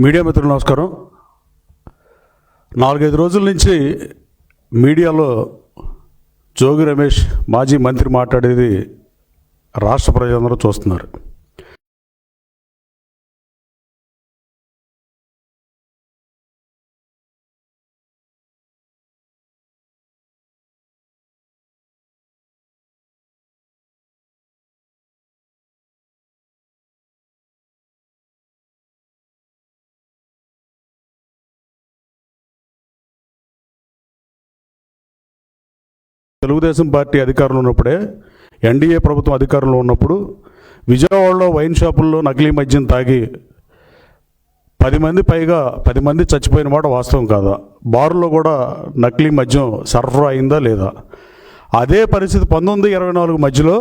Media మిత్రులు నమస్కారం. 4-5 రోజుల నుంచి మీడియాలో జోగి రమేష్ మాజీ మంత్రి మాట్లాడేది రాష్ట్ర ప్రజలందరూ చూస్తున్నారు. తెలుగుదేశం పార్టీ అధికారంలో ఉన్నప్పుడే, ఎన్డీఏ ప్రభుత్వం అధికారంలో ఉన్నప్పుడు విజయవాడలో వైన్ షాపుల్లో నకిలీ మద్యం తాగి 10 మంది చచ్చిపోయిన మాట వాస్తవం కాదా? బారుల్లో కూడా నకిలీ మద్యం సరఫరా అయిందా లేదా? అదే పరిస్థితి 1924 మధ్యలో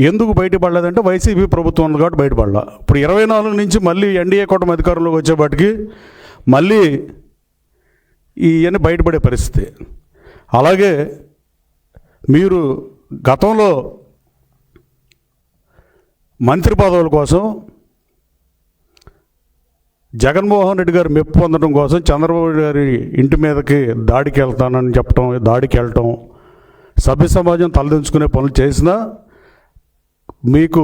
ఎందుకు బయటపడలేదంటే వైసీపీ ప్రభుత్వం ఉంది కాబట్టి బయటపడలా. ఇప్పుడు 24 నుంచి మళ్ళీ ఎన్డీఏ కూటమి అధికారంలోకి వచ్చేపాటికి మళ్ళీ ఇవన్నీ బయటపడే పరిస్థితి. అలాగే మీరు గతంలో మంత్రి పదవుల కోసం జగన్మోహన్ రెడ్డి గారు మెప్పు పొందడం కోసం చంద్రబాబు గారి ఇంటి మీదకి దాడికి వెళ్తానని చెప్పడం, దాడికి వెళ్ళటం, సభ్య సమాజం తలదించుకునే పనులు చేసినా మీకు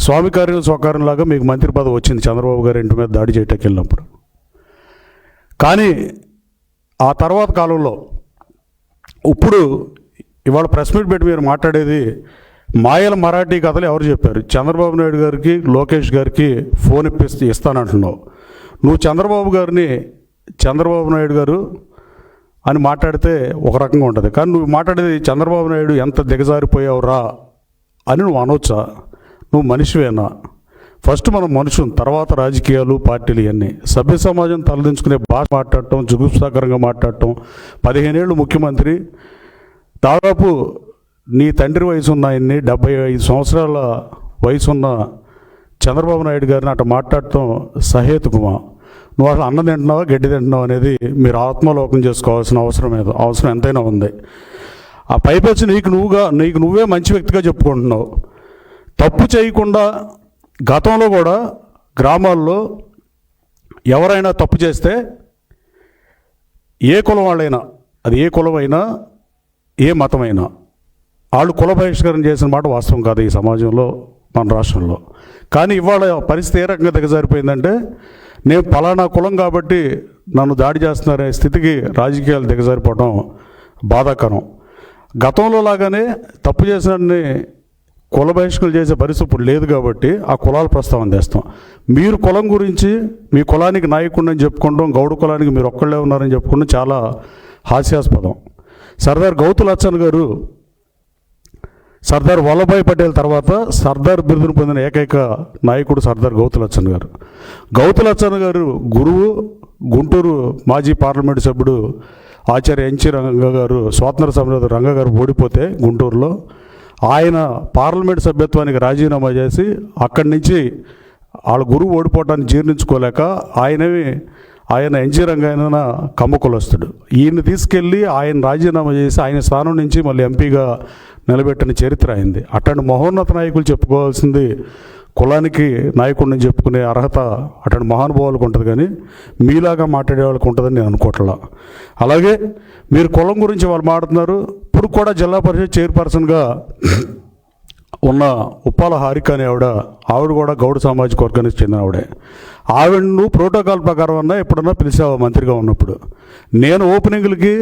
స్వామి కార్యం స్వకార్యంలాగా మీకు మంత్రి పదవి వచ్చింది చంద్రబాబు గారి ఇంటి మీద దాడి చేయటానికి వెళ్ళినప్పుడు. కానీ ఆ తర్వాత కాలంలో ఇప్పుడు ఇవాళ ప్రెస్ మీట్ పెట్టి మీరు మాట్లాడేది మాయల మరాఠీ కథలు ఎవరు చెప్పారు? చంద్రబాబు నాయుడు గారికి, లోకేష్ గారికి ఫోన్ ఇస్తానంటున్నావు. నువ్వు చంద్రబాబు నాయుడు గారు అని మాట్లాడితే ఒక రకంగా ఉంటుంది, కానీ నువ్వు మాట్లాడేది చంద్రబాబు నాయుడు ఎంత దిగజారిపోయావురా అని నువ్వు అనవచ్చా? నువ్వు మనిషివేనా? ఫస్ట్ మనం మనుషులు, తర్వాత రాజకీయాలు, పార్టీలు ఇవన్నీ. సభ్య సమాజం తలదించుకునే భాష మాట్లాడటం, జుగుప్సాకరంగా మాట్లాడటం, 15 ఏళ్ళు ముఖ్యమంత్రి, దాదాపు నీ తండ్రి వయసు ఉన్న ఆయన్ని 75 సంవత్సరాల వయసున్న చంద్రబాబు నాయుడు గారిని అట్లా మాట్లాడటం సహేతుకమా? నువ్వు అసలు అన్నం తింటున్నావా, గడ్డి తింటున్నావు అనేది మీరు ఆత్మలోకం చేసుకోవాల్సిన అవసరం ఎంతైనా ఉంది. ఆ పైపచ్చి నీకు నువ్వే మంచి వ్యక్తిగా చెప్పుకుంటున్నావు. తప్పు చేయకుండా గతంలో కూడా గ్రామాల్లో ఎవరైనా తప్పు చేస్తే ఏ కులం వాళ్ళైనా, అది ఏ కులమైనా ఏ మతమైనా, వాళ్ళు కుల బహిష్కరణ చేసిన మాట వాస్తవం కాదు ఈ సమాజంలో, మన రాష్ట్రంలో. కానీ ఇవాళ పరిస్థితి ఏ రకంగా దిగజారిపోయిందంటే, నేను పలానా కులం కాబట్టి నన్ను దాడి చేస్తున్నారనే స్థితికి రాజకీయాలు దిగజారిపోవడం బాధాకరం. గతంలో లాగానే తప్పు చేసిన కుల బహిష్కరణ చేసే పరిస్థితి ఇప్పుడు లేదు కాబట్టి ఆ కులాల ప్రస్తావన తెస్తాం. మీరు కులం గురించి, మీ కులానికి నాయకుడిని చెప్పుకుంటాం, గౌడ కులానికి మీరు ఒక్కళ్ళే ఉన్నారని చెప్పుకుంటాం చాలా హాస్యాస్పదం. సర్దార్ గౌతులచ్చన్ గారు, సర్దార్ వల్లభాయ్ పటేల్ తర్వాత సర్దార్ బిరుదును పొందిన ఏకైక నాయకుడు సర్దార్ గౌతులచ్చన్ గారు. గౌతులచ్చన్ గారు గురువు, గుంటూరు మాజీ పార్లమెంటు సభ్యుడు ఆచార్య ఎన్జి రంగ గారు, స్వాతంత్ర సమరయోధుడు రంగ గారు ఓడిపోతే గుంటూరులో ఆయన పార్లమెంట్ సభ్యత్వానికి రాజీనామా చేసి అక్కడి నుంచి వాళ్ళ గురువు ఓడిపోవటాన్ని జీర్ణించుకోలేక ఆయన ఎన్జి రంగయ్య కమ్మకులొస్తాడు. ఈయన్ని తీసుకెళ్ళి ఆయన రాజీనామా చేసి ఆయన స్థానం నుంచి మళ్ళీ ఎంపీగా నిలబెట్టిన చరిత్ర అయింది. అట్లాంటి మహోన్నత నాయకులు చెప్పుకోవాల్సింది కులానికి నాయకుడిని చెప్పుకునే అర్హత అట్లాంటి మహానుభావులకు ఉంటుంది, కానీ మీలాగా మాట్లాడే వాళ్ళకి ఉంటుందని నేను అనుకోవట్లా. అలాగే మీరు కులం గురించి వాళ్ళు మాట్లాడుతున్నారు. ఇప్పుడు కూడా జిల్లా పరిషత్ చైర్పర్సన్గా ఉన్న ఉప్పాల హారిక అనే ఆవిడ కూడా గౌడ సామాజిక వర్గానికి చెందిన ఆవిడను ప్రోటోకాల్ ప్రకారం అన్నా ఎప్పుడన్నా పిలిచావా మంత్రిగా ఉన్నప్పుడు? నేను ఓపెనింగ్లకి,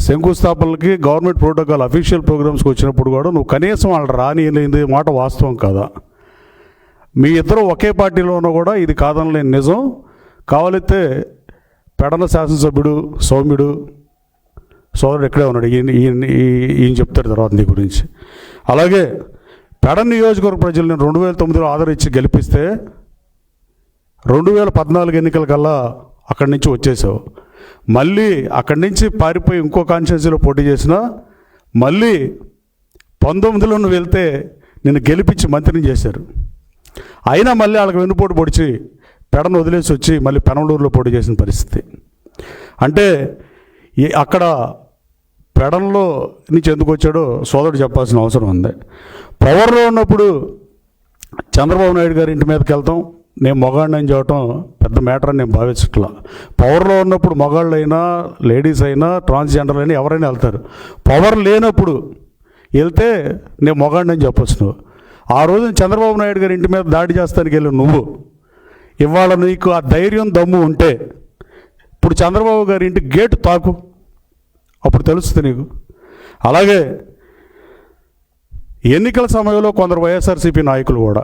శంకుస్థాపనలకి, గవర్నమెంట్ ప్రోటోకాల్ అఫీషియల్ ప్రోగ్రామ్స్కి వచ్చినప్పుడు కూడా నువ్వు కనీసం వాళ్ళు రానియలేదు మాట వాస్తవం కాదా? మీ ఇద్దరు ఒకే పార్టీలో ఉన్నా కూడా ఇది కాదనలేని నిజం. కావాలైతే పెడన శాసనసభ్యుడు సౌమ్యుడు సోదరుడు ఇక్కడే ఉన్నాడు, ఈయన చెప్తారు తర్వాత నీ గురించి. అలాగే పెడన నియోజకవర్గ ప్రజలు నేను 2009లో ఆదరించి గెలిపిస్తే 2014 ఎన్నికల కల్లా అక్కడి నుంచి వచ్చేసావు. మళ్ళీ అక్కడి నుంచి పారిపోయి ఇంకో కాన్స్టిట్యున్సీలో పోటీ చేసినా మళ్ళీ 19లో నువ్వు వెళ్తే నిన్ను గెలిపించి మంత్రిని చేశారు. అయినా మళ్ళీ వాళ్ళకి వెన్నుపోటు పొడిచి పెడను వదిలేసి వచ్చి మళ్ళీ పెనమలూరులో పోటీ చేసిన పరిస్థితి. అంటే అక్కడ పెడన్లో నుంచి ఎందుకు వచ్చాడో సోదరుడు చెప్పాల్సిన అవసరం ఉంది. పవర్లో ఉన్నప్పుడు చంద్రబాబు నాయుడు గారి ఇంటి మీదకి వెళ్తాం, నేను మగాడిని అని చెప్పడం పెద్ద మ్యాటర్ అని నేను భావించట్లా. పవర్లో ఉన్నప్పుడు మగాళ్ళు అయినా లేడీస్ అయినా ట్రాన్స్జెండర్ అయినా ఎవరైనా వెళ్తారు. పవర్ లేనప్పుడు వెళ్తే నేను మగాడిని అని చెప్పొచ్చు నువ్వు. ఆ రోజున చంద్రబాబు నాయుడు గారి ఇంటి మీద దాడి చేస్తానికి వెళ్ళి నువ్వు ఇవాళ నీకు ఆ ధైర్యం దమ్ము ఉంటే ఇప్పుడు చంద్రబాబు గారి ఇంటి గేటు తాకు, అప్పుడు తెలుస్తుంది నీకు. అలాగే ఎన్నికల సమయంలో కొందరు వైఎస్ఆర్సీపీ నాయకులు కూడా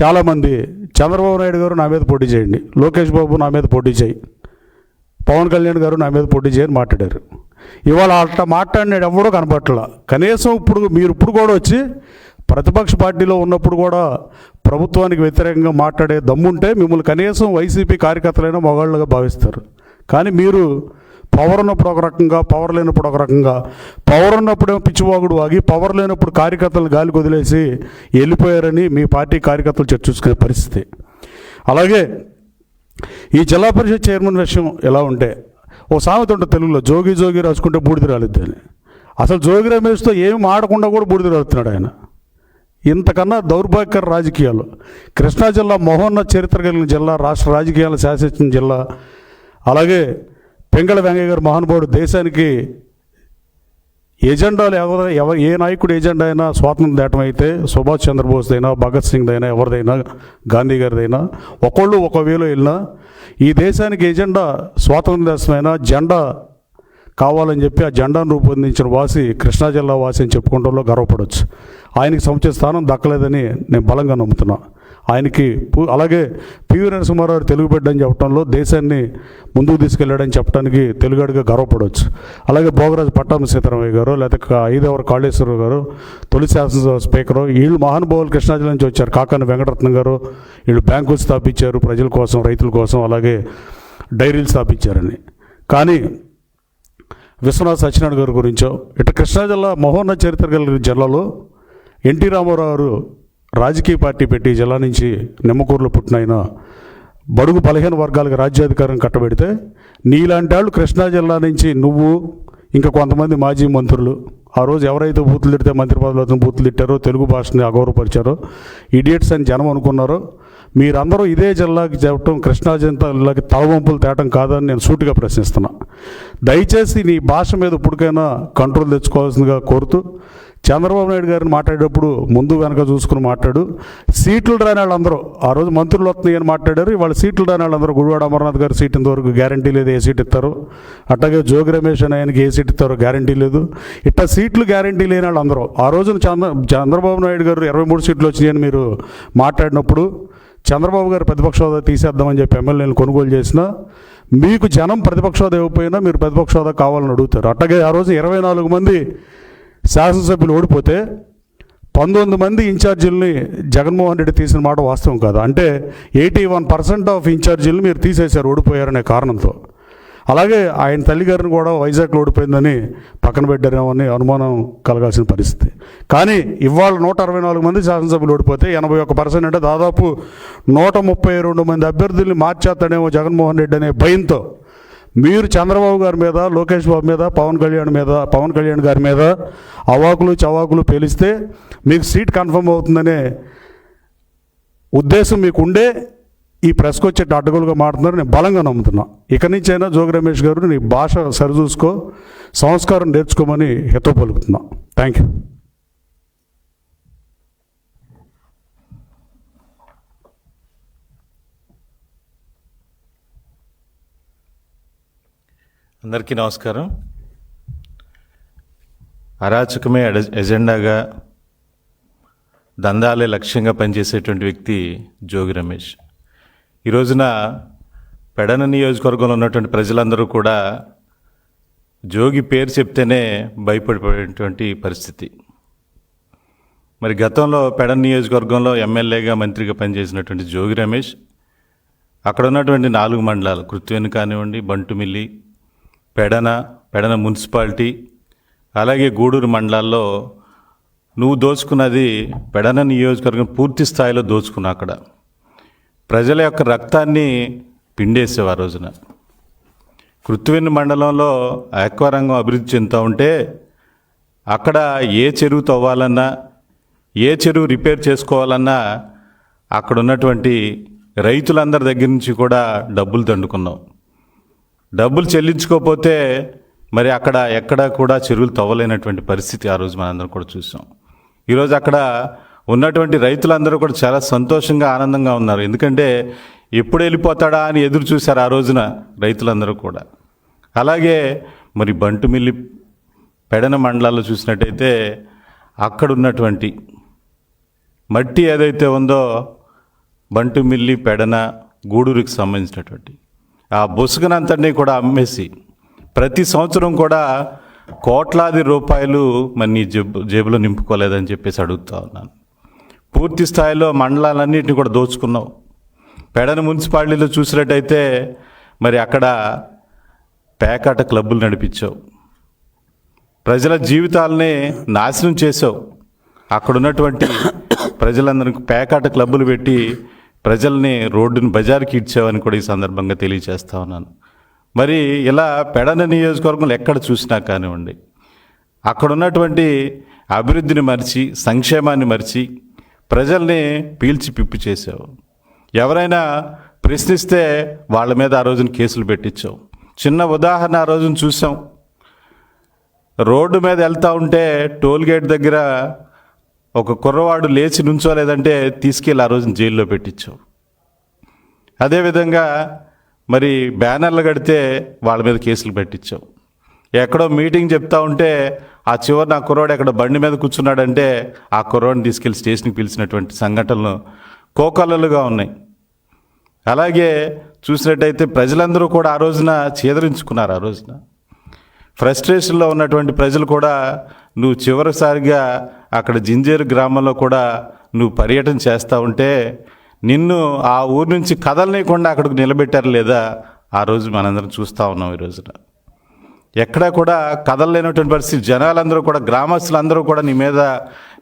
చాలామంది చంద్రబాబు నాయుడు గారు నా మీద పోటీ చేయండి, లోకేష్ బాబు నా మీద పోటీ చేయి, పవన్ కళ్యాణ్ గారు నా మీద పోటీ చేయని మాట్లాడారు. ఇవాళ అట్లా మాట్లాడినాడు ఎవడో కనపట్ల. కనీసం మీరు ఇప్పుడు కూడా వచ్చి ప్రతిపక్ష పార్టీలో ఉన్నప్పుడు కూడా ప్రభుత్వానికి వ్యతిరేకంగా మాట్లాడే దమ్ముంటే మిమ్మల్ని కనీసం వైసీపీ కార్యకర్తలైనా మగాళ్ళుగా భావిస్తారు. కానీ మీరు పవర్ ఉన్నప్పుడు ఒక రకంగా, పవర్ లేనప్పుడు ఒక రకంగా, పవర్ ఉన్నప్పుడేమో పిచ్చివాగుడు వాగి, పవర్ లేనప్పుడు కార్యకర్తలు గాలికి వదిలేసి వెళ్ళిపోయారని మీ పార్టీ కార్యకర్తలు చర్చించుకునే పరిస్థితి. అలాగే ఈ జిల్లా పరిషత్ చైర్మన్ విషయం ఎలా ఉంటే ఓ సామెత ఉంటుంది తెలుగులో, జోగి జోగి రాసుకుంటే బూడిద రాలిద్ది అని. అసలు జోగి రమేష్తో ఏమి ఆడకుండా కూడా బూడిద రాలుతున్నాడు ఆయన. ఇంతకన్నా దౌర్భాగ్యకర రాజకీయాలు. కృష్ణా జిల్లా మహోన్నత చరిత్ర కలిగిన జిల్లా, రాష్ట్ర రాజకీయాలు శాసించిన జిల్లా. అలాగే పెంగళ వెంగయ్య గారు మహానుభావుడు దేశానికి ఎజెండాలు ఏ నాయకుడు ఎజెండా అయినా స్వాతంత్రం దేటం అయితే సుభాష్ చంద్రబోస్ అయినా, భగత్ సింగ్ అయినా, ఎవరిదైనా, గాంధీ గారిదైనా ఒకళ్ళు ఒక వేలో వెళ్ళినా ఈ దేశానికి ఎజెండా స్వాతంత్ర దేశమైనా జెండా కావాలని చెప్పి ఆ జెండాను రూపొందించిన వాసి కృష్ణా జిల్లా వాసి అని చెప్పుకోవడంలో గర్వపడవచ్చు. ఆయనకి సముచిత స్థానం దక్కలేదని నేను బలంగా నమ్ముతున్నా. ఆయనకి అలాగే పివి నరసింహారావు తెలుగు బిడ్డ అని చెప్పడంలో దేశాన్ని ముందుకు తీసుకెళ్ళాడని చెప్పడానికి తెలుగుడిగా గర్వపడవచ్చు. అలాగే భోగరాజు పట్టాభి సీతారామయ్య గారు, లేకపోతే ఐదవర కాళేశ్వరరావు గారు, తొలి శాసనసభ స్పీకరు, వీళ్ళు మహానుభావులు కృష్ణా జిల్లా నుంచి వచ్చారు. కాకాని వెంకటరత్నం గారు, వీళ్ళు బ్యాంకులు స్థాపించారు ప్రజల కోసం, రైతుల కోసం, అలాగే డైరీలు స్థాపించారని. కానీ విశ్వనాథ్ సత్యనారాయణ గారి గురించో ఇటు కృష్ణా జిల్లా మహోన్నత చరిత్ర కలిగిన జిల్లాలో ఎన్టీ రామారావు గారు రాజకీయ పార్టీ పెట్టి జిల్లా నుంచి నిమ్మకూరులో పుట్టిన బడుగు 15 వర్గాలకు రాజ్యాధికారం కట్టబెడితే నీలాంటి వాళ్ళు కృష్ణా జిల్లా నుంచి నువ్వు ఇంకా కొంతమంది మాజీ మంత్రులు ఆ రోజు ఎవరైతే బూతులు తిడితే మంత్రి పదవులతో బూతులు తిట్టారో, తెలుగు భాషని అగౌరవపరిచారో, ఇడియట్స్ అని జనం అనుకున్నారో, మీరందరూ ఇదే జిల్లాకి చెప్పడం కృష్ణా జిల్లాకి తలవంపులు తేటం కాదని నేను సూటిగా ప్రశ్నిస్తున్నా. దయచేసి నీ భాష మీద ఇప్పటికైనా కంట్రోల్ తెచ్చుకోవాల్సిందిగా కోరుతూ, చంద్రబాబు నాయుడు గారిని మాట్లాడేటప్పుడు ముందు వెనక చూసుకుని మాట్లాడు. సీట్లు రాని వాళ్ళందరూ ఆ రోజు మంత్రులు వస్తున్నాయని మాట్లాడారు, ఇవాళ సీట్లు రాని వాళ్ళందరూ గుడివాడ అమర్నాథ్ గారు సీట్ ఇంతవరకు గ్యారంటీ లేదు, ఏ సీట్ ఇస్తారు. అట్లాగే జోగి రమేష్ అని ఆయనకి ఏ సీట్ ఇస్తారో గ్యారంటీ లేదు. ఇట్లా సీట్లు గ్యారంటీ లేని వాళ్ళందరూ ఆ రోజున చంద్రబాబు నాయుడు గారు 23 సీట్లు వచ్చినాయని మీరు మాట్లాడినప్పుడు చంద్రబాబు గారు ప్రతిపక్ష హోదా తీసేద్దామని చెప్పి ఎమ్మెల్యేలను కొనుగోలు చేసినా మీకు జనం ప్రతిపక్ష హోదా ఇవ్వకపోయినా మీరు ప్రతిపక్ష హోదా కావాలని అడుగుతారు. అట్లాగే ఆ రోజు 24 మంది శాసనసభ్యులు ఓడిపోతే 19 మంది ఇన్ఛార్జీలని జగన్మోహన్ రెడ్డి తీసిన మాట వాస్తవం కాదు. అంటే 81% ఆఫ్ ఇన్ఛార్జీలు మీరు తీసేశారు ఓడిపోయారనే కారణంతో. అలాగే ఆయన తల్లిగారిని కూడా వైజాగ్లో ఓడిపోయిందని పక్కన పెట్టారేమో అని అనుమానం కలగాల్సిన పరిస్థితి. కానీ ఇవాళ 164 మంది శాసనసభ్యులు ఓడిపోతే 81% అంటే దాదాపు 132 మంది అభ్యర్థుల్ని మార్చేస్తాడేమో జగన్మోహన్ రెడ్డి అనే భయంతో మీరు చంద్రబాబు గారి మీద, లోకేష్ బాబు మీద, పవన్ కళ్యాణ్ గారి మీద అవాకులు చవాకులు పేలిస్తే మీకు సీట్ కన్ఫర్మ్ అవుతుందనే ఉద్దేశం మీకు ఉండే ఈ ప్రెస్కి వచ్చే అడ్డగోలుగా మాట్లాడుతున్నారు. నేను బలంగా నమ్ముతున్నా. ఇక నుంచైనా జోగి రమేష్ గారు నీ భాష సరిచూసుకో, సంస్కారం నేర్చుకోమని హితవు పలుకుతున్నా. Thank you. అందరికీ నమస్కారం. అరాచకమే ఎజెండాగా, దందాలే లక్ష్యంగా పనిచేసేటువంటి వ్యక్తి జోగి రమేష్. ఈ రోజున పెడన నియోజకవర్గంలో ఉన్నటువంటి ప్రజలందరూ కూడా జోగి పేరు చెప్తేనే భయపడిపోయేటువంటి పరిస్థితి. మరి గతంలో పెడన నియోజకవర్గంలో ఎమ్మెల్యేగా, మంత్రిగా పనిచేసినటువంటి జోగి రమేష్ అక్కడ ఉన్నటువంటి 4 మండలాలు కృత్వేని కానివ్వండి, బంటుమిల్లి, పెడన మున్సిపాలిటీ, అలాగే గూడూరు మండలాల్లో నువ్వు దోచుకున్నది పెడన నియోజకవర్గం పూర్తి స్థాయిలో దోచుకున్నా. అక్కడ ప్రజల యొక్క రక్తాన్ని పిండేసేవు. ఆ రోజున కృత్వేని మండలంలో ఆక్వారంగం అభివృద్ధి చెందుతూ ఉంటే అక్కడ ఏ చెరువు తవ్వాలన్నా, ఏ చెరువు రిపేర్ చేసుకోవాలన్నా అక్కడ ఉన్నటువంటి రైతులందరి దగ్గర నుంచి కూడా డబ్బులు దండుకున్నావు. డబ్బులు చెల్లించుకోకపోతే మరి అక్కడ ఎక్కడ కూడా చెరువులు తవ్వలేనటువంటి పరిస్థితి ఆ రోజు మనందరం కూడా చూసాం. ఈరోజు అక్కడ ఉన్నటువంటి రైతులందరూ కూడా చాలా సంతోషంగా ఆనందంగా ఉన్నారు. ఎందుకంటే ఎప్పుడు వెళ్ళిపోతాడా అని ఎదురు చూశారు ఆ రోజున రైతులందరూ కూడా. అలాగే మరి బంటుమిల్లి పెడన మండలాల్లో చూసినట్టయితే అక్కడ ఉన్నటువంటి మట్టి ఏదైతే ఉందో బంటుమిల్లి పెడన గూడూరుకి సంబంధించినటువంటి ఆ బొసుగునంతటినీ కూడా అమ్మేసి ప్రతి సంవత్సరం కూడా కోట్లాది రూపాయలు మరి నీ జేబులో నింపుకోలేదని చెప్పేసి అడుగుతా ఉన్నాను. పూర్తి స్థాయిలో మండలాలన్నింటినీ కూడా దోచుకున్నావు. పెడన మున్సిపాలిటీలో చూసినట్టయితే మరి అక్కడ పేకాట క్లబ్బులు నడిపించావు. ప్రజల జీవితాలని నాశనం చేసావు. అక్కడ ఉన్నటువంటి ప్రజలందరికీ పేకాట క్లబ్బులు పెట్టి ప్రజల్ని రోడ్డుని బజార్కి ఇచ్చావని కూడా ఈ సందర్భంగా తెలియజేస్తా ఉన్నాను. మరి ఇలా పెడన నియోజకవర్గంలో ఎక్కడ చూసినా కానివ్వండి, అక్కడ ఉన్నటువంటి అభివృద్ధిని మరిచి సంక్షేమాన్ని మరిచి ప్రజల్ని పీల్చి పిప్పి చేసావు. ఎవరైనా ప్రశ్నిస్తే వాళ్ళ మీద ఆ రోజున కేసులు పెట్టించావు. చిన్న ఉదాహరణ ఆ రోజున చూసాం. రోడ్డు మీద వెళ్తూ ఉంటే టోల్గేట్ దగ్గర ఒక కుర్రవాడు లేచి నుంచోలేదంటే తీసుకెళ్ళి ఆ రోజున జైల్లో పెట్టించావు. అదేవిధంగా మరి బ్యానర్లు కడితే వాళ్ళ మీద కేసులు పెట్టించావు. ఎక్కడో మీటింగ్ చెప్తా ఉంటే ఆ చివరి నా కుర్రాడు ఎక్కడ బండి మీద కూర్చున్నాడంటే ఆ కుర్రాడిని తీసుకెళ్ళి స్టేషన్కి పిలిచినటువంటి సంఘటనలు కోకొల్లలుగా ఉన్నాయి. అలాగే చూసినట్టయితే ప్రజలందరూ కూడా ఆ రోజున చేదరించుకున్నారు. ఆ రోజున ఫ్రస్ట్రేషన్లో ఉన్నటువంటి ప్రజలు కూడా నువ్వు చివరిసారిగా అక్కడ జింజేరు గ్రామంలో కూడా నువ్వు పర్యటన చేస్తూ ఉంటే నిన్ను ఆ ఊరు నుంచి కదలనీయకుండా అక్కడికి నిలబెట్టారు లేదా ఆ రోజు మనందరం చూస్తూ ఉన్నాం. ఈ రోజున ఎక్కడా కూడా కదలలేనటువంటి పరిస్థితి. జనాలందరూ కూడా గ్రామస్తులందరూ కూడా నీ మీద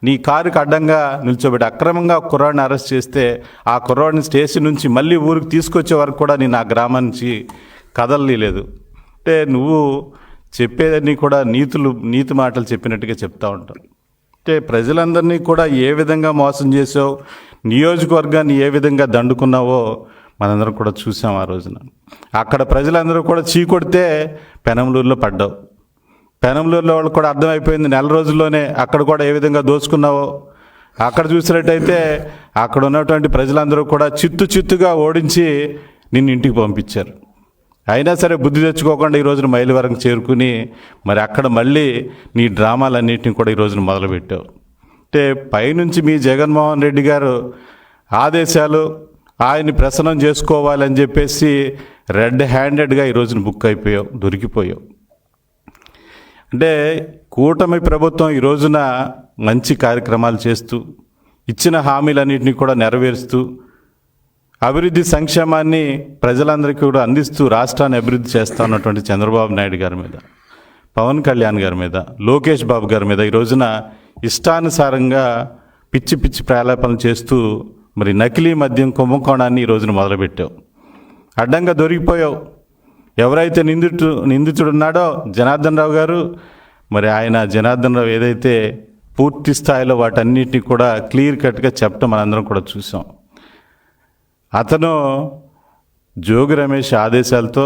నీ కారుకి అడ్డంగా నిల్చోబెట్టి అక్రమంగా కుర్రాడిని అరెస్ట్ చేస్తే ఆ కుర్రాడిని స్టేషన్ నుంచి మళ్ళీ ఊరికి తీసుకొచ్చే వరకు కూడా నేను ఆ గ్రామం నుంచి కదలలేదు. అంటే నువ్వు చెప్పేదన్నీ కూడా నీతి మాటలు చెప్పినట్టుగా చెప్తా ఉంటావు. అంటే ప్రజలందరినీ కూడా ఏ విధంగా మోసం చేసావు, నియోజకవర్గాన్ని ఏ విధంగా దండుకున్నావో మనందరం కూడా చూసాం ఆ రోజున. అక్కడ ప్రజలందరూ కూడా చీకొడితే పెనంలూరులో పడ్డావు. పెనంలూరులో వాళ్ళు కూడా అర్థమైపోయింది నెల రోజుల్లోనే అక్కడ కూడా ఏ విధంగా దోచుకున్నావో. అక్కడ చూసినట్టయితే అక్కడ ఉన్నటువంటి ప్రజలందరూ కూడా చిత్తుగా ఓడించి నిన్ను ఇంటికి పంపించారు. అయినా సరే బుద్ధి తెచ్చుకోకుండా ఈ రోజున మైలువరం చేరుకుని మరి అక్కడ మళ్ళీ నీ డ్రామాలన్నింటినీ కూడా ఈ రోజున మొదలుపెట్టావు. అంటే పైనుంచి మీ జగన్మోహన్ రెడ్డి గారు ఆదేశాలు ఆయన్ని ప్రసన్నం చేసుకోవాలని చెప్పేసి రెడ్ హ్యాండెడ్గా ఈ రోజున బుక్ అయిపోయావు, దొరికిపోయావు. అంటే కూటమి ప్రభుత్వం ఈ రోజున మంచి కార్యక్రమాలు చేస్తూ ఇచ్చిన హామీలన్నింటినీ కూడా నెరవేరుస్తూ అభివృద్ధి సంక్షేమాన్ని ప్రజలందరికీ కూడా అందిస్తూ రాష్ట్రాన్ని అభివృద్ధి చేస్తూ ఉన్నటువంటి చంద్రబాబు నాయుడు గారి మీద, పవన్ కళ్యాణ్ గారి మీద, లోకేష్ బాబు గారి మీద ఈ రోజున ఇష్టానుసారంగా పిచ్చి ప్రలాపనలు చేస్తూ మరి నకిలీ మద్యం కుంభకోణాన్ని ఈ రోజున మొదలుపెట్టావు. అడ్డంగా దొరికిపోయావు. ఎవరైతే నిందితుడు ఉన్నాడో జనార్దన్ రావు గారు, మరి ఆయన జనార్దన్ రావు ఏదైతే పూర్తి స్థాయిలో వాటన్నిటిని కూడా క్లియర్ కట్గా చెప్పడం మనందరం కూడా చూసాం. అతను జోగి రమేష్ ఆదేశాలతో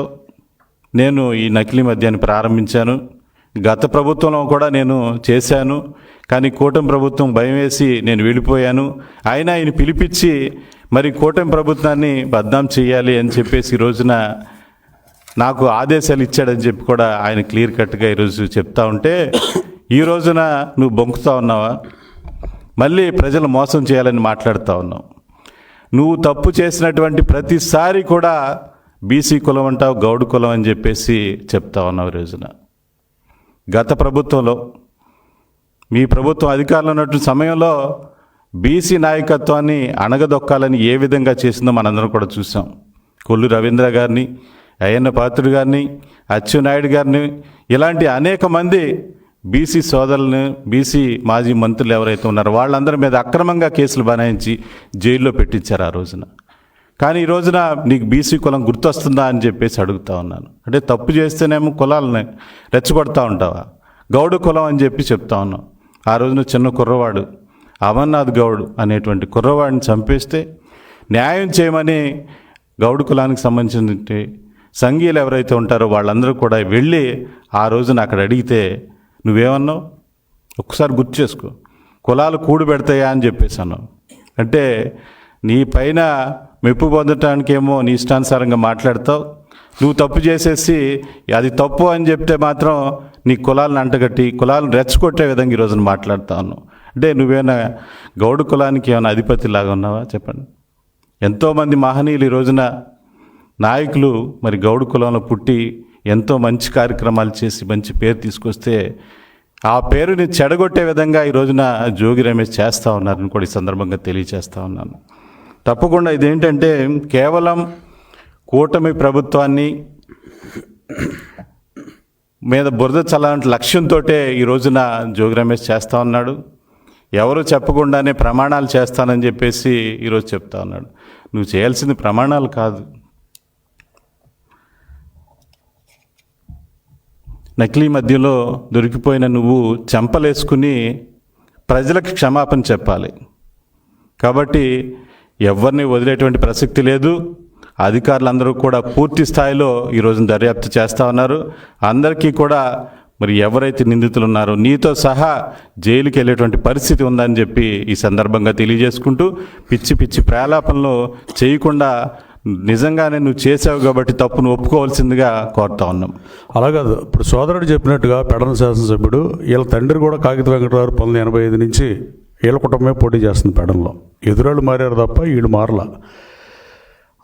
నేను ఈ నకిలీ మద్యాన్ని ప్రారంభించాను, గత ప్రభుత్వంలో కూడా నేను చేశాను, కానీ కూటమి ప్రభుత్వం భయం వేసి నేను వెళ్ళిపోయాను, అయినా ఆయన పిలిపించి మరి కూటమి ప్రభుత్వాన్ని బద్నాం చేయాలి అని చెప్పేసి ఈ రోజున నాకు ఆదేశాలు ఇచ్చాడని చెప్పి కూడా ఆయన క్లియర్ కట్గా ఈరోజు చెప్తా ఉంటే ఈ రోజున నువ్వు బొంకుతా ఉన్నావా? మళ్ళీ ప్రజలు మోసం చేయాలని మాట్లాడుతూ ఉన్నావు. నువ్వు తప్పు చేసినటువంటి ప్రతిసారి కూడా బీసీ కులం అంటావు, గౌడు కులం అని చెప్పేసి చెప్తా ఉన్నావు. ఈ రోజున గత ప్రభుత్వంలో మీ ప్రభుత్వం అధికారంలో ఉన్నటువంటి సమయంలో బీసీ నాయకత్వాన్ని అణగదొక్కాలని ఏ విధంగా చేసిందో మనందరం కూడా చూసాం. కొల్లు రవీంద్ర గారిని, అయ్యన్న పాత్రుడు గారిని, అచ్చెన్నాయుడు గారిని, ఇలాంటి అనేక మంది బీసీ సోదరులను, బీసీ మాజీ మంత్రులు ఎవరైతే ఉన్నారో వాళ్ళందరి మీద అక్రమంగా కేసులు బనాయించి జైల్లో పెట్టించారు ఆ రోజున. కానీ ఈ రోజున నీకు బీసీ కులం గుర్తొస్తుందా అని చెప్పేసి అడుగుతా ఉన్నాను. అంటే తప్పు చేస్తేనేమో కులాలని రెచ్చగొడతా ఉంటావా? గౌడు కులం అని చెప్పి చెప్తా ఉన్నావు. ఆ రోజున చిన్న కుర్రవాడు అమర్నాథ్ గౌడ్ అనేటువంటి కుర్రవాడిని చంపేస్తే న్యాయం చేయమని గౌడు కులానికి సంబంధించిన సంఘీయులు ఎవరైతే ఉంటారో వాళ్ళందరూ కూడా వెళ్ళి ఆ రోజున అక్కడ అడిగితే నువ్వేమన్నావు? ఒక్కసారి గుర్తు చేసుకో. కులాలు కూడు పెడతాయా అని చెప్పేసాను. అంటే నీ పైన మెప్పు పొందటానికేమో నీ ఇష్టానుసారంగా మాట్లాడతావు. నువ్వు తప్పు చేసేసి అది తప్పు అని చెప్తే మాత్రం నీ కులాలను అంటగట్టి కులాలను రెచ్చగొట్టే విధంగా ఈరోజున మాట్లాడుతా ఉన్నావు. అంటే నువ్వేమైనా గౌడు కులానికి ఏమైనా అధిపతిలాగా ఉన్నావా చెప్పండి? ఎంతోమంది మహనీయులు ఈ రోజున నాయకులు మరి గౌడు కులంలో పుట్టి ఎంతో మంచి కార్యక్రమాలు చేసి మంచి పేరు తీసుకొస్తే ఆ పేరుని చెడగొట్టే విధంగా ఈ రోజున జోగి రమేష్ చేస్తూ ఉన్నారని కూడా ఈ సందర్భంగా తెలియజేస్తూ ఉన్నాను. తప్పకుండా ఇదేంటంటే కేవలం కూటమి ప్రభుత్వాన్ని మీద బురద చల్లాలంటే లక్ష్యంతో ఈ రోజున జోగి రమేష్ చేస్తూ ఉన్నాడు. ఎవరు చెప్పకుండానే ప్రమాణాలు చేస్తానని చెప్పేసి ఈరోజు చెప్తా ఉన్నాడు. నువ్వు చేయాల్సింది ప్రమాణాలు కాదు, నకిలీ మధ్యలో దొరికిపోయిన నువ్వు చెంపలేసుకుని ప్రజలకు క్షమాపణ చెప్పాలి. కాబట్టి ఎవరిని వదిలేటువంటి ప్రసక్తి లేదు. అధికారులందరూ కూడా పూర్తి స్థాయిలో ఈరోజు దర్యాప్తు చేస్తూ ఉన్నారు. అందరికీ కూడా మరి ఎవరైతే నిందితులు ఉన్నారో నీతో సహా జైలుకి వెళ్ళేటువంటి పరిస్థితి ఉందని చెప్పి ఈ సందర్భంగా తెలియజేసుకుంటూ పిచ్చి పిచ్చి ప్రేలాపనలు చేయకుండా నిజంగానే నువ్వు చేసావు కాబట్టి తప్పును ఒప్పుకోవాల్సిందిగా కోరుతా ఉన్నాం. అలాగదు ఇప్పుడు సోదరుడు చెప్పినట్టుగా పెడన శాసనసభ్యుడు వీళ్ళ తండ్రి కూడా కాగిత వెంకటరావు 1985 నుంచి వీళ్ళ కుటుంబమే పోటీ చేస్తుంది పెడనలో. ఎదురాళ్ళు మారారు తప్ప వీళ్ళు మారల.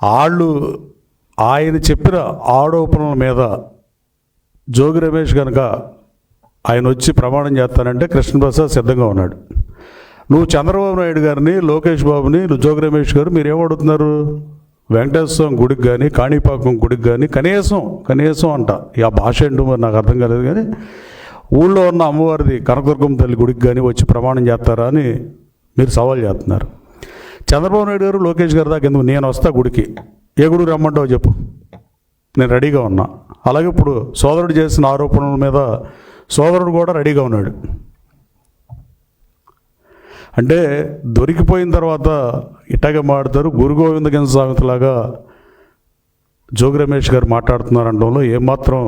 వాళ్ళు ఆయన చెప్పిన ఆరోపణల మీద జోగి రమేష్ కనుక ఆయన వచ్చి ప్రమాణం చేస్తానంటే కృష్ణప్రసాద్ సిద్ధంగా ఉన్నాడు. నువ్వు చంద్రబాబు నాయుడు గారిని, లోకేష్ బాబుని, జోగి రమేష్ గారు మీరు ఏమడుగుతున్నారు? వెంకటేశ్వర స్వామి గుడికి కానీ కాణిపాకం గుడికి కానీ కనీసం అంట ఆ భాష ఏంటో మరి నాకు అర్థం కాలేదు, కానీ ఊళ్ళో ఉన్న అమ్మవారిది కనకదుర్గం తల్లి గుడికి కానీ వచ్చి ప్రమాణం చేస్తారా అని మీరు సవాల్ చేస్తున్నారు. చంద్రబాబు నాయుడు గారు, లోకేష్ గారు దాకా ఎందుకు? నేను వస్తా గుడికి, ఏ గుడికి రమ్మంటావు చెప్పు, నేను రెడీగా ఉన్నా. అలాగే ఇప్పుడు సోదరుడు చేసిన ఆరోపణల మీద సోదరుడు కూడా రెడీగా ఉన్నాడు. అంటే దొరికిపోయిన తర్వాత ఇట్టగా మాట్లాడతారు. గురు గోవిందగంజ సామెతలాగా జోగి రమేష్ గారు మాట్లాడుతున్నారనడంలో ఏమాత్రం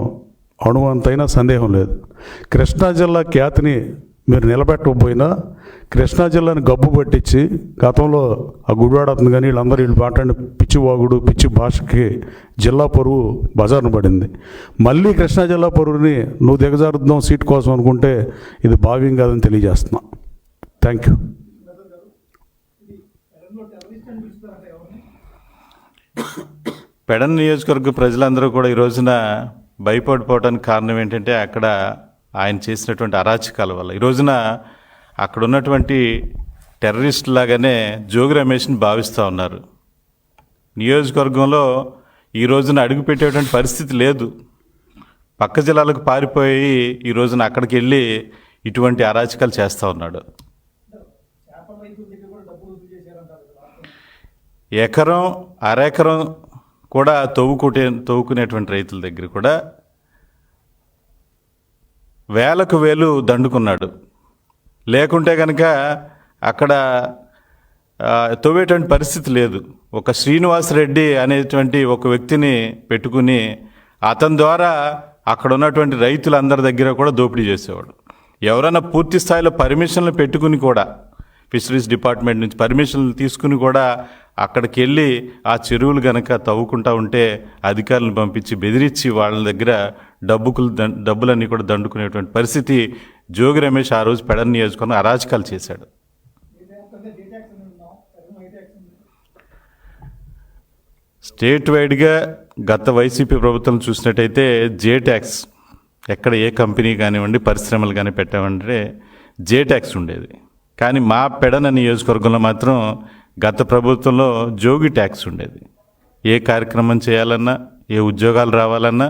అణువంతైనా సందేహం లేదు. కృష్ణా జిల్లా ఖ్యాతిని మీరు నిలబెట్టకపోయినా కృష్ణా జిల్లాని గబ్బు పట్టించి గతంలో ఆ గుడివాడ అతను కానీ వీళ్ళు మాట్లాడిన పిచ్చి వాగుడు పిచ్చి భాషకి జిల్లా పరువు బజారును పడింది. మళ్ళీ కృష్ణా జిల్లా పరువుని నువ్వు దిగజారుద్దాం సీట్ కోసం అనుకుంటే ఇది భావ్యం కాదని తెలియజేస్తున్నా. Thank you. పెడన్ నియోజకవర్గ ప్రజలందరూ కూడా ఈ రోజున భయపడిపోవడానికి కారణం ఏంటంటే అక్కడ ఆయన చేసినటువంటి అరాచకాల వల్ల. ఈ రోజున అక్కడ ఉన్నటువంటి టెర్రరిస్ట్ లాగానే జోగి రమేష్ని భావిస్తూ ఉన్నారు. నియోజకవర్గంలో ఈ రోజున అడుగుపెట్టేటువంటి పరిస్థితి లేదు. పక్క జిల్లాలకు పారిపోయి ఈ రోజున అక్కడికి వెళ్ళి ఇటువంటి అరాచకాలు చేస్తూ ఉన్నాడు. ఎకరం అరెకరం కూడా తవ్వుకునేటువంటి రైతుల దగ్గర కూడా వేలకు వేలు దండుకున్నాడు. లేకుంటే కనుక అక్కడ తవ్వేటువంటి పరిస్థితి లేదు. ఒక శ్రీనివాసరెడ్డి అనేటువంటి ఒక వ్యక్తిని పెట్టుకుని అతని ద్వారా అక్కడ ఉన్నటువంటి రైతులందరి దగ్గర కూడా దోపిడీ చేసేవాడు. ఎవరైనా పూర్తి స్థాయిలో పర్మిషన్లు పెట్టుకుని కూడా ఫిషరీస్ డిపార్ట్మెంట్ నుంచి పర్మిషన్లు తీసుకుని కూడా అక్కడికి వెళ్ళి ఆ చెరువులు కనుక తవ్వుకుంటా ఉంటే అధికారులను పంపించి బెదిరించి వాళ్ళ దగ్గర డబ్బులన్నీ కూడా దండుకునేటువంటి పరిస్థితి జోగి రమేష్ ఆ రోజు పెడన్ నియోజకవర్గం అరాచకాలు చేశాడు. స్టేట్ వైడ్గా గత వైసీపీ ప్రభుత్వం చూసినట్టయితే జే ట్యాక్స్ ఎక్కడ ఏ కంపెనీ కానివ్వండి పరిశ్రమలు కానీ పెట్టామంటే జే ట్యాక్స్ ఉండేది. కానీ మా పెడన నియోజకవర్గంలో మాత్రం గత ప్రభుత్వంలో జోగి ట్యాక్స్ ఉండేది. ఏ కార్యక్రమం చేయాలన్నా ఏ ఉద్యోగాలు రావాలన్నా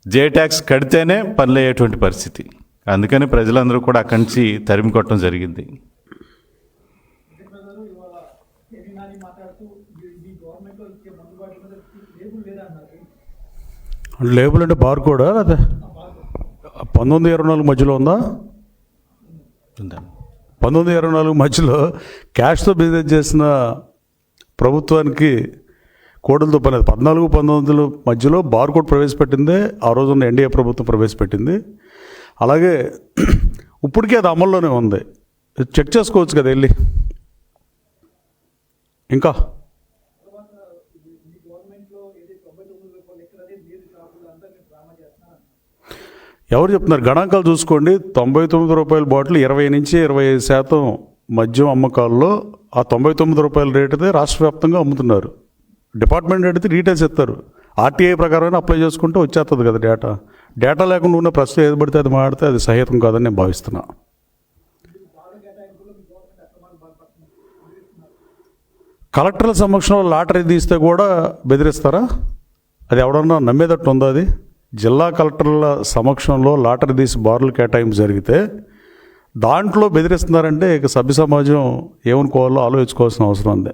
జే ట్యాక్స్ కడితేనే పనులు అయ్యేటువంటి పరిస్థితి. అందుకని ప్రజలందరూ కూడా అక్కడి నుంచి తరిమి కొట్టడం జరిగింది. లేబుల్ అంటే బార్ కూడా అదే 1924 మధ్యలో ఉందా? 1924 మధ్యలో క్యాష్తో బిజినెస్ చేసిన ప్రభుత్వానికి కోడలతో పని లేదు. 14-19 మధ్యలో బార్కోడ్ ప్రవేశపెట్టిందే ఆ రోజున్న ఎన్డీఏ ప్రభుత్వం ప్రవేశపెట్టింది. అలాగే ఇప్పటికీ అది అమల్లోనే ఉంది. చెక్ చేసుకోవచ్చు కదా వెళ్ళి. ఇంకా ఎవరు చెప్తున్నారు? గణాంకాలు చూసుకోండి. 99 రూపాయల బాటిల్ 20 నుంచి 25% మద్యం అమ్మకాల్లో ఆ 99 రూపాయల రేటుదే రాష్ట్ర వ్యాప్తంగా అమ్ముతున్నారు. డిపార్ట్మెంట్ అడిగితే డీటెయిల్స్ ఇస్తారు. ఆర్టీఐ ప్రకారమైన అప్లై చేసుకుంటే వచ్చేస్తుంది కదా డేటా. డేటా లేకుండా ఉన్న ప్రశ్న ఏది పడితే అది మాడితే అది సహితం కాదని నేను భావిస్తున్నా. కలెక్టర్ల సమక్షంలో లాటరీ తీస్తే కూడా బెదిరిస్తారా? అది ఎవడన్నా నమ్మేటట్టు ఉందో? అది జిల్లా కలెక్టర్ల సమక్షంలో లాటరీ తీసి బార్లు కేటాయింపు జరిగితే దాంట్లో బెదిరిస్తున్నారంటే ఇక సభ్య సమాజం ఏమనుకోవాలో ఆలోచించుకోవాల్సిన అవసరం ఉంది.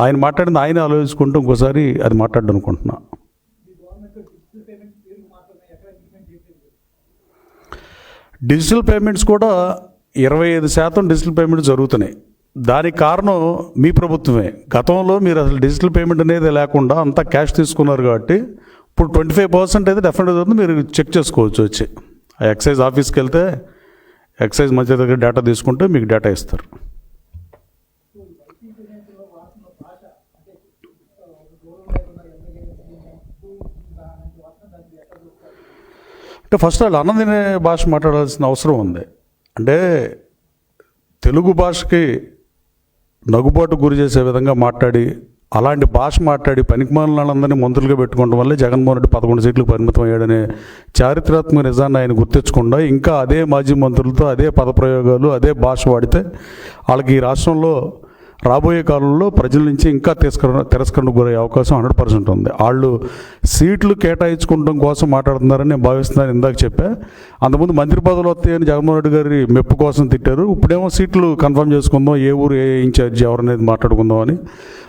ఆయన మాట్లాడింది ఆయన ఆలోచించుకుంటూ ఇంకోసారి అది మాట్లాడడం అనుకుంటున్నా. డిజిటల్ పేమెంట్స్ కూడా 25% డిజిటల్ పేమెంట్స్ జరుగుతున్నాయి. దానికి కారణం మీ ప్రభుత్వమే. గతంలో మీరు అసలు డిజిటల్ పేమెంట్ అనేది లేకుండా అంతా క్యాష్ తీసుకున్నారు కాబట్టి ఇప్పుడు 25% అయితే డెఫినెట్గా జరుగుతుంది. మీరు చెక్ చేసుకోవచ్చు వచ్చి ఆ ఎక్సైజ్ ఆఫీస్కి వెళ్తే ఎక్సైజ్ మధ్య దగ్గర డేటా తీసుకుంటే మీకు డేటా ఇస్తారు. అంటే ఫస్ట్ వాళ్ళు అన్నం తినే భాష మాట్లాడాల్సిన అవసరం ఉంది. అంటే తెలుగు భాషకి నగుబాటు గురి చేసే విధంగా మాట్లాడి అలాంటి భాష మాట్లాడి పనికిమాలిన వాళ్ళందరినీ మంత్రులుగా పెట్టుకోవడం వల్లే జగన్మోహన్ రెడ్డి 11 సీట్లకు పరిమితం అయ్యాడనే చారిత్రాత్మక నిజాన్ని ఆయన గుర్తించకుండా ఇంకా అదే మాజీ మంత్రులతో అదే పదప్రయోగాలు అదే భాష వాడితే వాళ్ళకి ఈ రాష్ట్రంలో రాబోయే కాలంలో ప్రజల నుంచి ఇంకా తిరస్కరణకు గురయ్యే అవకాశం 100% ఉంది. వాళ్ళు సీట్లు కేటాయించుకోవడం కోసం మాట్లాడుతున్నారని నేను భావిస్తున్నాను. ఇందాక చెప్పా, అంతకుముందు మంత్రి పదవులు వస్తాయని జగన్మోహన్ రెడ్డి గారి మెప్పు కోసం తిట్టారు. ఇప్పుడేమో సీట్లు కన్ఫర్మ్ చేసుకుందాం, ఏ ఊరు ఏ ఇన్ఛార్జ్ ఎవరనేది మాట్లాడుకుందాం అని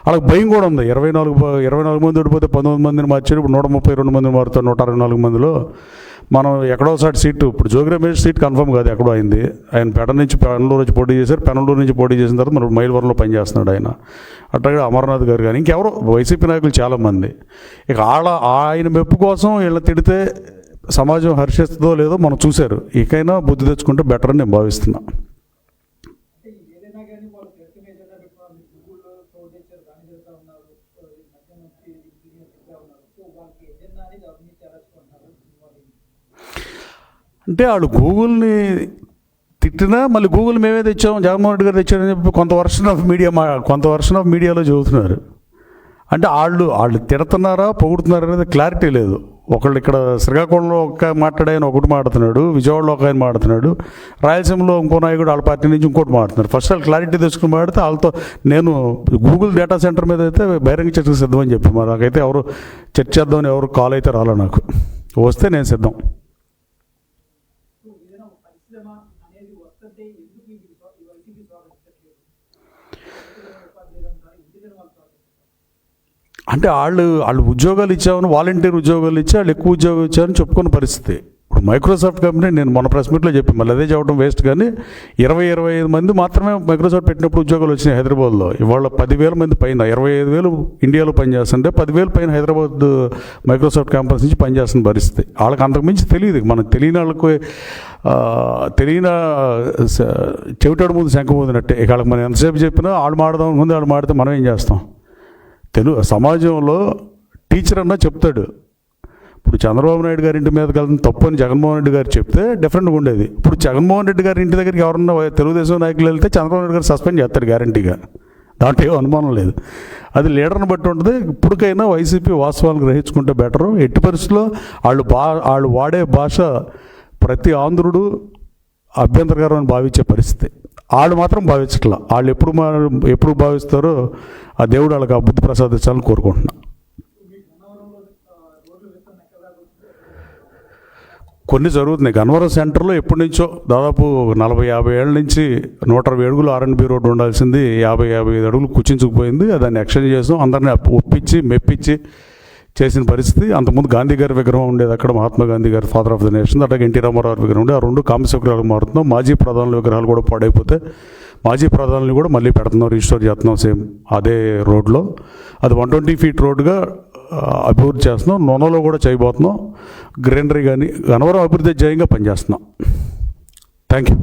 వాళ్ళకి భయం కూడా ఉంది. 24 మంది ఓడిపోతే 19 మందిని మార్చారు. ఇప్పుడు 132 మందిని మారుతారు. 164 మందిలో మనం ఎక్కడోసారి సీటు ఇప్పుడు జోగి రమేష్ సీట్ కన్ఫర్మ్ కాదు, ఎక్కడో అయింది. ఆయన పెడ నుంచి పెనలూరు నుంచి పోటీ చేశారు. పెనలూరు నుంచి పోటీ చేసిన తర్వాత మరి మైలవరంలో పనిచేస్తున్నాడు ఆయన. అట్లాగే అమర్నాథ్ గారు కానీ ఇంకెవరో వైసీపీ నాయకులు చాలామంది. ఇక ఆయన మెప్పు కోసం వీళ్ళని తిడితే సమాజం హర్షిస్తుందో లేదో మనం చూశారు. ఇకైనా బుద్ధి తెచ్చుకుంటే బెటర్ అని నేను భావిస్తున్నా. అంటే వాళ్ళు గూగుల్ని తిట్టినా మళ్ళీ గూగుల్ మేమే తెచ్చాము, జగన్మోహన్ రెడ్డి గారు తెచ్చారని చెప్పి కొంత వర్షన్ ఆఫ్ మీడియాలో చెబుతున్నారు. అంటే వాళ్ళు తిడుతున్నారా పొగుడుతున్నారా అనేది క్లారిటీ లేదు. ఒకళ్ళు ఇక్కడ శ్రీకాకుళంలో ఒక మాట్లాడాయని ఒకటి మాట్లాడుతున్నాడు, విజయవాడలో ఒక ఆయన మాట్లాడుతున్నాడు, రాయలసీమలో ఇంకో నాయకుడు వాళ్ళ పార్టీ నుంచి ఇంకోటి మాట్లాడుతున్నారు. ఫస్ట్ వాళ్ళు క్లారిటీ తెచ్చుకుని మాట్లాడితే వాళ్ళతో నేను గూగుల్ డేటా సెంటర్ మీద అయితే బహిరంగ చర్చకు సిద్ధమని చెప్పి మరి నాకైతే ఎవరు చర్చ చేద్దామని ఎవరు కాల్ అయితే రాలే. నాకు వస్తే నేను సిద్ధం. అంటే వాళ్ళు ఉద్యోగాలు ఇచ్చామని వాలంటీర్ ఉద్యోగాలు ఇచ్చి వాళ్ళు ఎక్కువ ఉద్యోగాలు ఇచ్చారని చెప్పుకున్న పరిస్థితి. ఇప్పుడు మైక్రోసాఫ్ట్ కంపెనీ నేను మొన్న ప్రెస్ మీట్లో చెప్పి మళ్ళీ అదే చెప్పడం వేస్ట్, కానీ 20-25 మంది మాత్రమే మైక్రోసాఫ్ట్ పెట్టినప్పుడు ఉద్యోగాలు వచ్చినాయి హైదరాబాద్లో. ఇవాళ 10,000 మంది పైన 25,000 ఇండియాలో పనిచేస్తుంటే 10,000 పైన హైదరాబాద్ మైక్రోసాఫ్ట్ క్యాంపస్ నుంచి పనిచేస్తున్న పరిస్థితి. వాళ్ళకి అంతకుమించి తెలియదు. మనకు తెలియని వాళ్ళకి చెవిటాడు ముందు శంఖ పొందినట్టే. ఇక వాళ్ళకి మనం ఎంతసేపు చెప్పినా వాళ్ళు మాడదాం ముందు వాళ్ళు మాడితే మనం ఏం చేస్తాం? సమాజంలో టీచర్ అన్నా చెప్తాడు. ఇప్పుడు చంద్రబాబు నాయుడు గారి ఇంటి మీదకి వెళ్తుంది తప్పు అని జగన్మోహన్ రెడ్డి గారు చెప్తే డిఫరెంట్గా ఉండేది. ఇప్పుడు జగన్మోహన్ రెడ్డి గారి ఇంటి దగ్గరికి ఎవరన్నా తెలుగుదేశం నాయకులు వెళ్తే చంద్రబాబు నాయుడు గారు సస్పెండ్ చేస్తాడు గ్యారంటీగా. దాంట్లో ఏం అనుమానం లేదు. అది లీడర్ని బట్టి ఉంటుంది. ఇప్పటికైనా వైసీపీ వాస్తవాలు గ్రహించుకుంటే బెటరు. ఎట్టి పరిస్థితుల్లో వాళ్ళు వాడే భాష ప్రతి ఆంధ్రుడు అభ్యంతరకరం అని భావించే పరిస్థితి. వాళ్ళు మాత్రం భావించట్లా. వాళ్ళు ఎప్పుడు భావిస్తారో ఆ దేవుడు వాళ్ళకి ఆ బుద్ధి ప్రసాదించాలని కోరుకుంటున్నా. కొన్ని జరుగుతున్నాయి. గన్నవరం సెంటర్లో ఎప్పటి నుంచో దాదాపు 40-50 ఏళ్ళ నుంచి 120 అడుగులు R&B రోడ్డు ఉండాల్సింది 50-55 అడుగులు కుచించుకుపోయింది. దాన్ని ఎక్స్టెండ్ చేసాం. అందరినీ ఒప్పించి మెప్పించి చేసిన పరిస్థితి. అంతకుముందు గాంధీ గారి విగ్రహం ఉండేది అక్కడ, మహాత్మా గాంధీ గారి ఫాదర్ ఆఫ్ ద నేషన్, అట్లాగే ఎన్టీ రామారావు విగ్రహం ఉండే, ఆ రెండు కాంస్య విగ్రహాలు మారుతున్నాం. మాజీ ప్రధానుల విగ్రహాలు కూడా పాడైపోతే మాజీ ప్రధానులు కూడా మళ్ళీ పెడుతున్నాం, రీస్టోర్ చేస్తున్నాం సేమ్ అదే రోడ్లో. అది 120 feet రోడ్డుగా అభివృద్ధి చేస్తున్నాం. నూనెలో కూడా చేయబోతున్నాం. గ్రీనరీ కానీ గన్నవరం అభివృద్ధి ధ్యేయంగా పనిచేస్తున్నాం. Thank you.